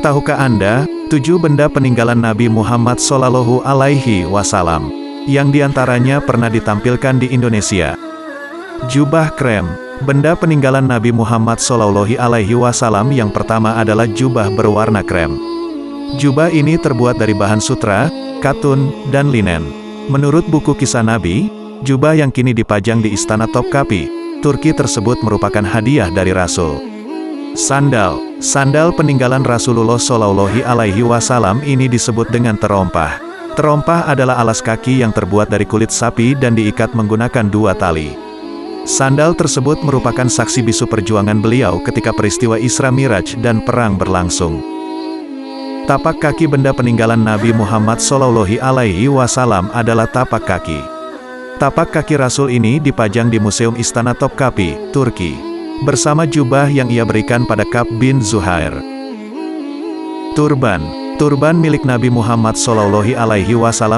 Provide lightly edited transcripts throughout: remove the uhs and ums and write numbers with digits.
Tahukah Anda, 7 benda peninggalan Nabi Muhammad SAW, yang diantaranya pernah ditampilkan di Indonesia? Jubah krem. Benda peninggalan Nabi Muhammad SAW yang pertama adalah jubah berwarna krem. Jubah ini terbuat dari bahan sutra, katun, dan linen. Menurut buku kisah Nabi, jubah yang kini dipajang di Istana Topkapi, Turki tersebut merupakan hadiah dari Rasul. Sandal peninggalan Rasulullah SAW ini disebut dengan terompah. Terompah adalah alas kaki yang terbuat dari kulit sapi dan diikat menggunakan 2 tali. Sandal tersebut merupakan saksi bisu perjuangan beliau ketika peristiwa Isra Miraj dan perang berlangsung. Tapak kaki benda peninggalan Nabi Muhammad SAW adalah tapak kaki. Tapak kaki Rasul ini dipajang di Museum Istana Topkapi, Turki, bersama jubah yang ia berikan pada Ka'b bin Zuhair. Turban milik Nabi Muhammad SAW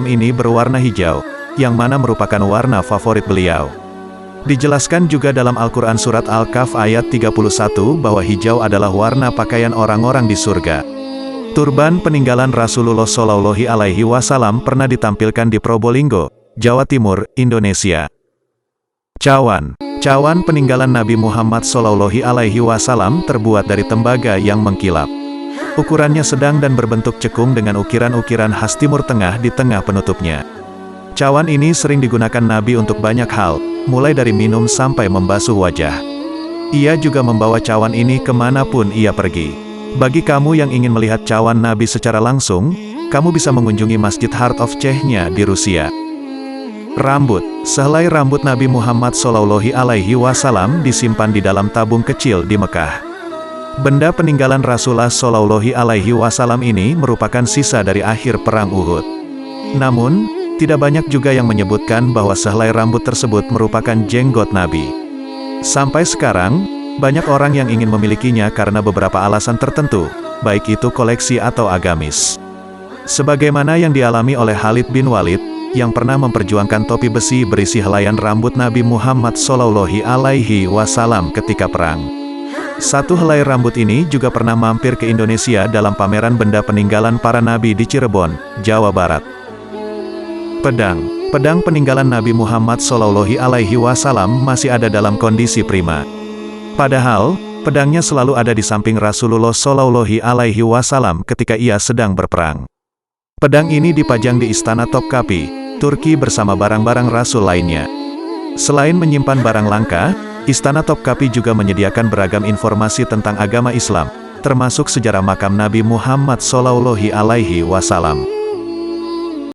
ini berwarna hijau, yang mana merupakan warna favorit beliau. Dijelaskan juga dalam Al-Quran Surat Al-Kahf ayat 31 bahwa hijau adalah warna pakaian orang-orang di surga. Turban peninggalan Rasulullah SAW pernah ditampilkan di Probolinggo, Jawa Timur, Indonesia. Cawan peninggalan Nabi Muhammad SAW terbuat dari tembaga yang mengkilap. Ukurannya sedang dan berbentuk cekung dengan ukiran-ukiran khas Timur Tengah di tengah penutupnya. Cawan ini sering digunakan Nabi untuk banyak hal, mulai dari minum sampai membasuh wajah. Ia juga membawa cawan ini kemanapun ia pergi. Bagi kamu yang ingin melihat cawan Nabi secara langsung, kamu bisa mengunjungi Masjid Heart of Chechnya di Rusia. Sehelai rambut Nabi Muhammad SAW disimpan di dalam tabung kecil di Mekah. Benda peninggalan Rasulullah SAW ini merupakan sisa dari akhir perang Uhud. Namun, tidak banyak juga yang menyebutkan bahwa sehelai rambut tersebut merupakan jenggot Nabi. Sampai sekarang, banyak orang yang ingin memilikinya karena beberapa alasan tertentu, baik itu koleksi atau agamis. Sebagaimana yang dialami oleh Khalid bin Walid, yang pernah memperjuangkan topi besi berisi helaian rambut Nabi Muhammad SAW ketika perang. Satu helai rambut ini juga pernah mampir ke Indonesia dalam pameran benda peninggalan para nabi di Cirebon, Jawa Barat. Pedang peninggalan Nabi Muhammad SAW masih ada dalam kondisi prima. Padahal, pedangnya selalu ada di samping Rasulullah SAW ketika ia sedang berperang. Pedang ini dipajang di Istana Topkapi, Turki bersama barang-barang Rasul lainnya. Selain menyimpan barang langka, Istana Topkapi juga menyediakan beragam informasi tentang agama Islam, termasuk sejarah makam Nabi Muhammad SAW.